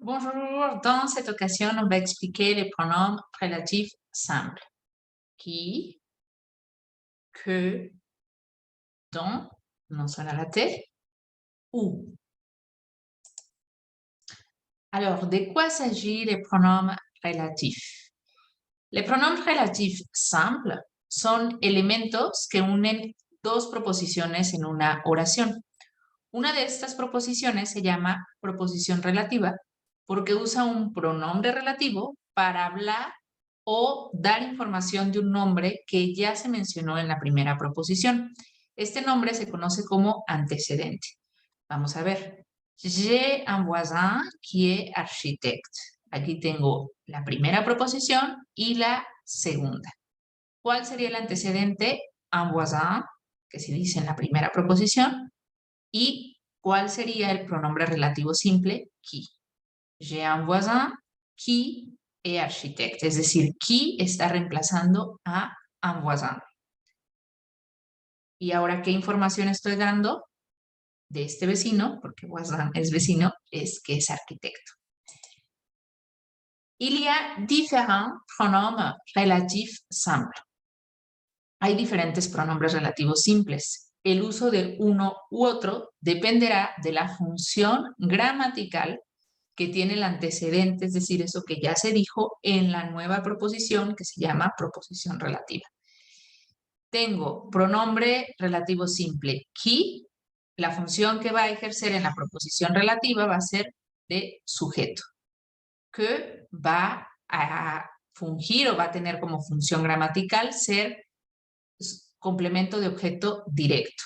Bonjour, dans cette occasion, on va expliquer les pronoms relatifs simples. Qui, que, dont, non suena la T, où. Alors, de quoi s'agit les pronoms relatifs? Les pronoms relatifs simples son elementos que unen dos proposiciones en una oración. Una de estas proposiciones se llama proposición relativa porque usa un pronombre relativo para hablar o dar información de un nombre que ya se mencionó en la primera proposición. Este nombre se conoce como antecedente. Vamos a ver. J'ai un voisin qui est architecte. Aquí tengo la primera proposición y la segunda. ¿Cuál sería el antecedente? Un voisin, que se dice en la primera proposición. ¿Y cuál sería el pronombre relativo simple? Qui. J'ai un voisin qui est architecte. Es decir, qui está reemplazando a un voisin. ¿Y ahora qué información estoy dando de este vecino? Porque voisin es vecino, es que es arquitecto. Il y a différents pronoms relatifs simples. Hay diferentes pronombres relativos simples. El uso de uno u otro dependerá de la función gramatical que tiene el antecedente, es decir, eso que ya se dijo en la nueva proposición que se llama proposición relativa. Tengo pronombre relativo simple qui, la función que va a ejercer en la proposición relativa va a ser de sujeto, que va a fungir o va a tener como función gramatical ser complemento de objeto directo.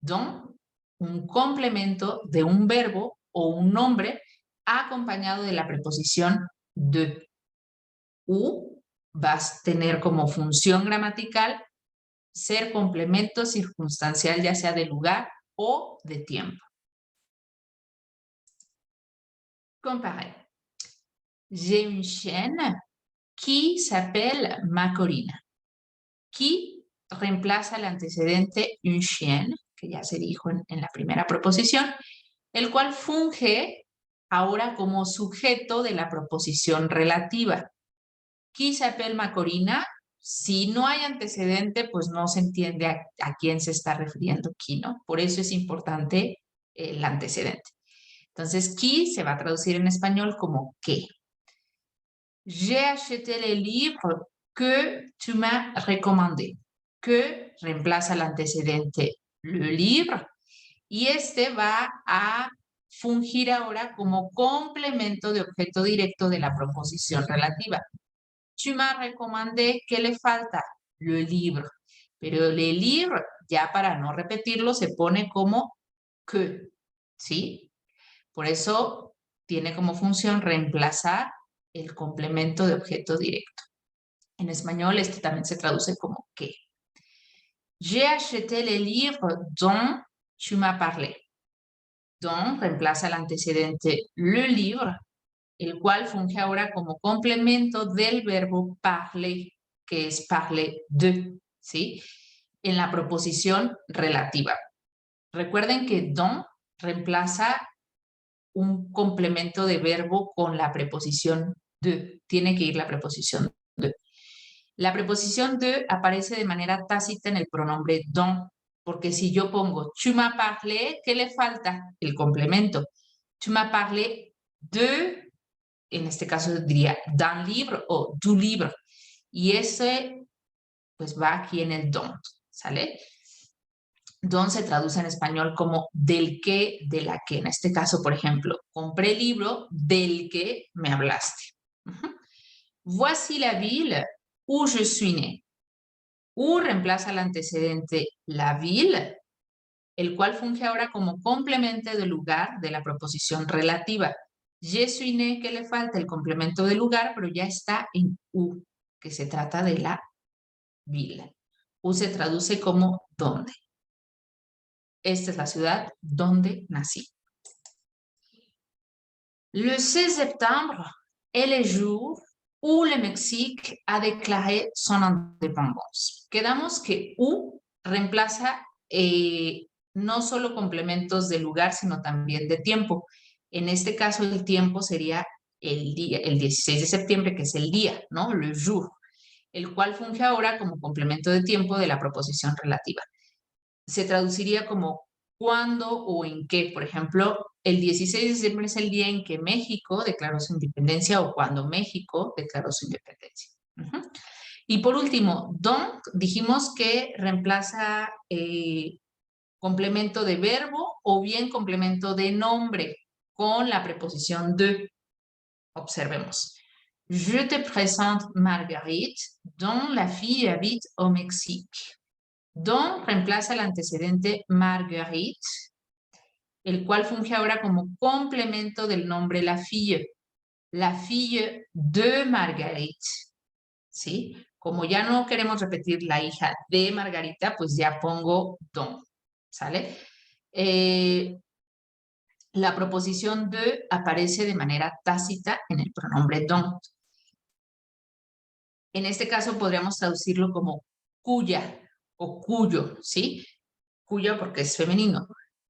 Donc, un complemento de un verbo o un nombre acompañado de la preposición de. U vas a tener como función gramatical ser complemento circunstancial, ya sea de lugar o de tiempo. Comparer. J'ai une chienne qui s'appelle Macorina. Qui reemplaza el antecedente une chienne, que ya se dijo en la primera proposición, el cual funge ahora como sujeto de la proposición relativa. Qui s'appelle Macorina, si no hay antecedente, pues no se entiende a quién se está refiriendo qui, ¿no? Por eso es importante el antecedente. Entonces, qui se va a traducir en español como que. J'ai acheté les livres que tu m'as recommandé. Que reemplaza el antecedente le livre y este va a fungir ahora como complemento de objeto directo de la proposición relativa. Tu m'as recommandé, ¿qué le falta? Le livre. Pero le livre, ya para no repetirlo, se pone como que, ¿sí? Por eso tiene como función reemplazar el complemento de objeto directo. En español, este también se traduce como que. J'ai acheté les livres dont tu m'as parlé. Dont reemplaza el antecedente le livre, el cual funge ahora como complemento del verbo parler, que es parler de, ¿sí? En la proposición relativa. Recuerden que don reemplaza un complemento de verbo con la preposición de. Tiene que ir la preposición de. La preposición de aparece de manera tácita en el pronombre don, porque si yo pongo tu m'as parlé, ¿qué le falta? El complemento. Tu m'as parlé de, en este caso diría d'un livre o du livre. Y ese pues va aquí en el don, ¿sale? Don se traduce en español como del que, de la que. En este caso, por ejemplo, compré el libro del que me hablaste. Voici la ville où je suis né. Où reemplaza el antecedente la ville, el cual funge ahora como complemento de lugar de la proposición relativa. Je suis né, ¿qué le falta? El complemento de lugar, pero ya está en où, que se trata de la ville. Où se traduce como dónde. Esta es la ciudad donde nací. Le 16 septembre est le jour où le Mexique a déclaré son indépendance. Quedamos que où reemplaza no solo complementos de lugar, sino también de tiempo. En este caso, el tiempo sería el día, el 16 de septiembre, que es el día, ¿no? Le jour, el cual funge ahora como complemento de tiempo de la proposición relativa. Se traduciría como cuándo o en qué. Por ejemplo, el 16 de septiembre es el día en que México declaró su independencia o cuando México declaró su independencia. Y por último, donc, dijimos que reemplaza complemento de verbo o bien complemento de nombre con la preposición de. Observemos. Je te présente Marguerite, dont la fille habite au Mexique. Dont reemplaza el antecedente Marguerite, el cual funge ahora como complemento del nombre la fille de Marguerite, ¿sí? Como ya no queremos repetir la hija de Margarita, pues ya pongo dont, ¿sale? La proposición de aparece de manera tácita en el pronombre dont. En este caso podríamos traducirlo como cuya o cuyo, ¿sí? Cuyo porque es femenino.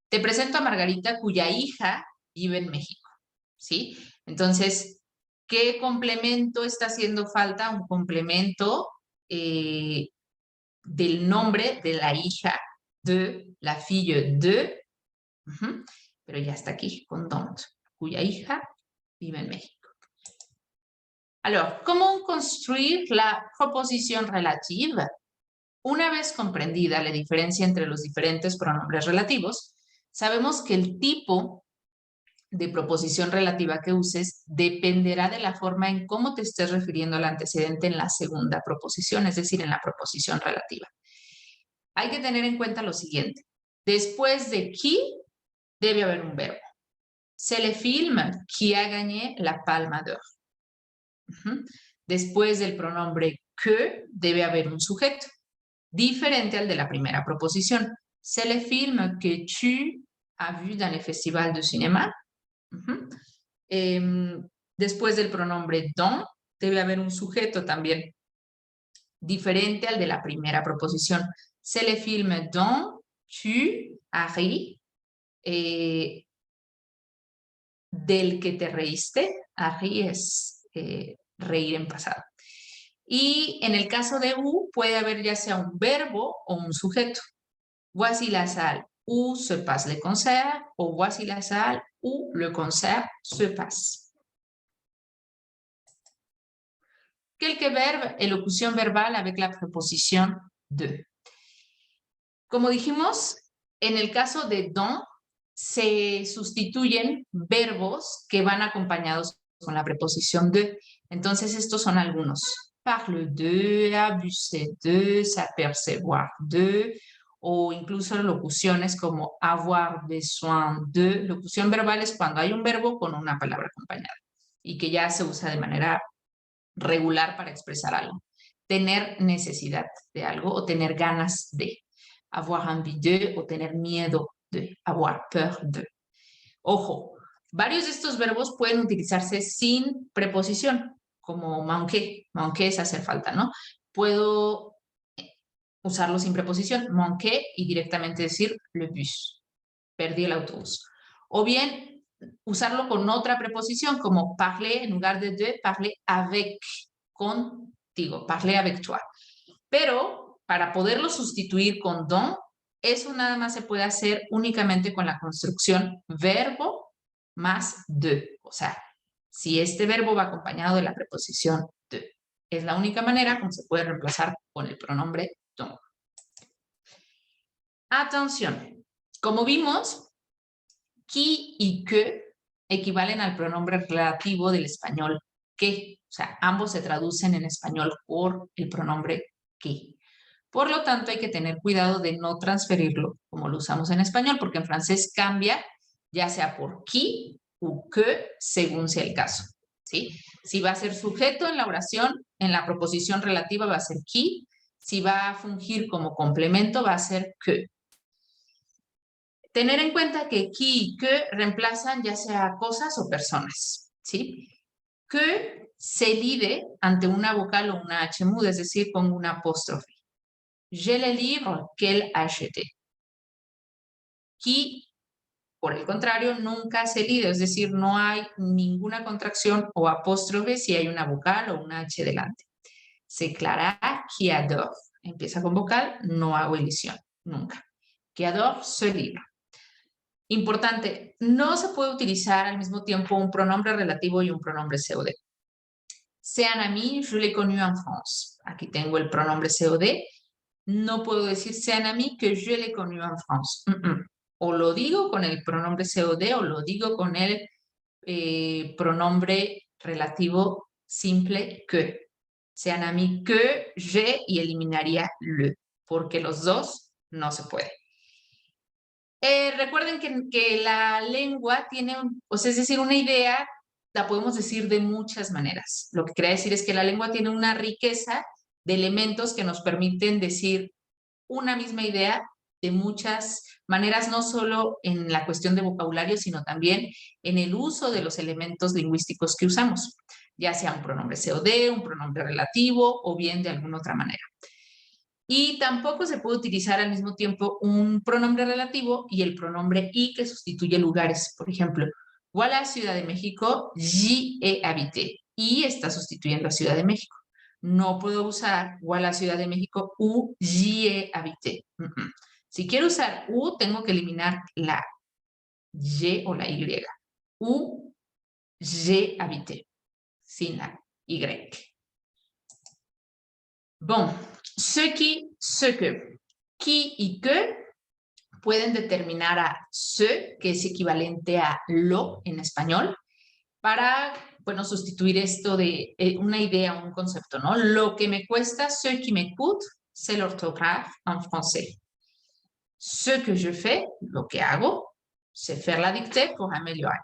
Te presento a Margarita, cuya hija vive en México, ¿sí? Entonces, ¿qué complemento está haciendo falta? Un complemento del nombre de la hija de, la fille de, pero ya está aquí con don't, cuya hija vive en México. Alors, ¿cómo construir la proposición relativa? Una vez comprendida la diferencia entre los diferentes pronombres relativos, sabemos que el tipo de proposición relativa que uses dependerá de la forma en cómo te estés refiriendo al antecedente en la segunda proposición, es decir, en la proposición relativa. Hay que tener en cuenta lo siguiente. Después de qui, debe haber un verbo. C'est le film qui a gagné la Palme d'Or. Después del pronombre que, debe haber un sujeto, diferente al de la primera proposición. C'est le film que tu as vu dans le festival de cinéma. Después del pronombre dont, debe haber un sujeto también, diferente al de la primera proposición. C'est le film dont tu as ri, del que te reíste. Ri es reír en pasado. Y en el caso de u, puede haber ya sea un verbo o un sujeto. Voici la salle où se passe le concert, o voici la salle où le concert se passe. Quelques verbes, elocución verbal avec la preposición de. Como dijimos, en el caso de dont, se sustituyen verbos que van acompañados con la preposición de. Entonces, estos son algunos. Parle de, abuser de, s'apercevoir de, o incluso locuciones como avoir besoin de. Locución verbal es cuando hay un verbo con una palabra acompañada y que ya se usa de manera regular para expresar algo. Tener necesidad de algo o tener ganas de. Avoir envie de o tener miedo de. Avoir peur de. Ojo, varios de estos verbos pueden utilizarse sin preposición, como manquer. Manquer es hacer falta, ¿no? Puedo usarlo sin preposición, manquer, y directamente decir le bus. Perdí el autobús. O bien usarlo con otra preposición, como parler, en lugar de, parler avec, contigo, parler avec toi. Pero para poderlo sustituir con don, eso nada más se puede hacer únicamente con la construcción verbo más de. O sea, si este verbo va acompañado de la preposición de. Es la única manera como se puede reemplazar con el pronombre don. Atención, como vimos, qui y que equivalen al pronombre relativo del español que. O sea, ambos se traducen en español por el pronombre que. Por lo tanto, hay que tener cuidado de no transferirlo como lo usamos en español, porque en francés cambia ya sea por qui o que, según sea el caso, ¿sí? Si va a ser sujeto en la oración, en la proposición relativa va a ser qui. Si va a fungir como complemento, va a ser que. Tener en cuenta que qui y que reemplazan ya sea cosas o personas, ¿sí? Que se lide ante una vocal o una H muda, es decir, con una apóstrofe. J'ai le livre qu'elle a acheté. Qui Por el contrario, nunca celido, es decir, no hay ninguna contracción o apóstrofe si hay una vocal o una H delante. C'est Clara qui adore. Empieza con vocal, no hago elisión, nunca. Qui adore ce livre. Importante, no se puede utilizar al mismo tiempo un pronombre relativo y un pronombre COD. C'est un ami, je l'ai connu en France. Aquí tengo el pronombre COD. No puedo decir c'est un ami que je l'ai connu en France. O lo digo con el pronombre COD o lo digo con el pronombre relativo simple que. C'est un ami que j'ai y eliminaría le, porque los dos no se puede. Recuerden que la lengua tiene, es decir, una idea la podemos decir de muchas maneras. Lo que quería decir es que la lengua tiene una riqueza de elementos que nos permiten decir una misma idea de muchas maneras, no solo en la cuestión de vocabulario, sino también en el uso de los elementos lingüísticos que usamos, ya sea un pronombre COD, un pronombre relativo o bien de alguna otra manera. Y tampoco se puede utilizar al mismo tiempo un pronombre relativo y el pronombre y que sustituye lugares. Por ejemplo, voilà Ciudad de México, j'y ai habité. Y está sustituyendo a Ciudad de México. No puedo usar voilà Ciudad de México u j'y ai habité. Si quiero usar u, tengo que eliminar la y o la y. U, j'ai habité, sin la y. Bon, ce que, qui y que pueden determinar a ce, que es equivalente a lo en español, para, bueno, sustituir esto de una idea, un concepto, ¿no? Lo que me cuesta, ce qui me coûte, c'est l'orthographe en français. Ce que je fais, lo que hago, c'est faire la dictée pour améliorer.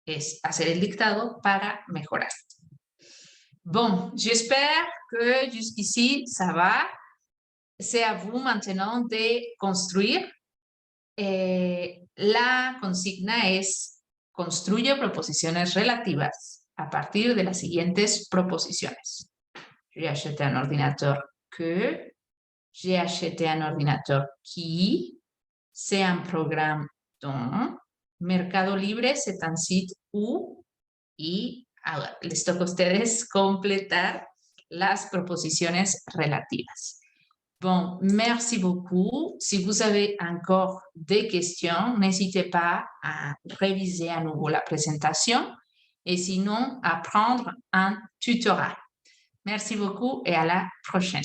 Es hacer el dictado para mejorar. Bon, j'espère que jusqu'ici, ça va. C'est à vous maintenant de construire. La consigna es construye proposiciones relativas a partir de las siguientes proposiciones. J'ai acheté un ordinateur que, j'ai acheté un ordinateur qui, c'est un programme dont, Mercado Libre, c'est un site où, y ahora les toca a ustedes completar las proposiciones relativas. Bon, merci beaucoup. Si vous avez encore des questions, n'hésitez pas à réviser à nouveau la présentation et sinon à prendre un tutorat. Merci beaucoup et à la prochaine.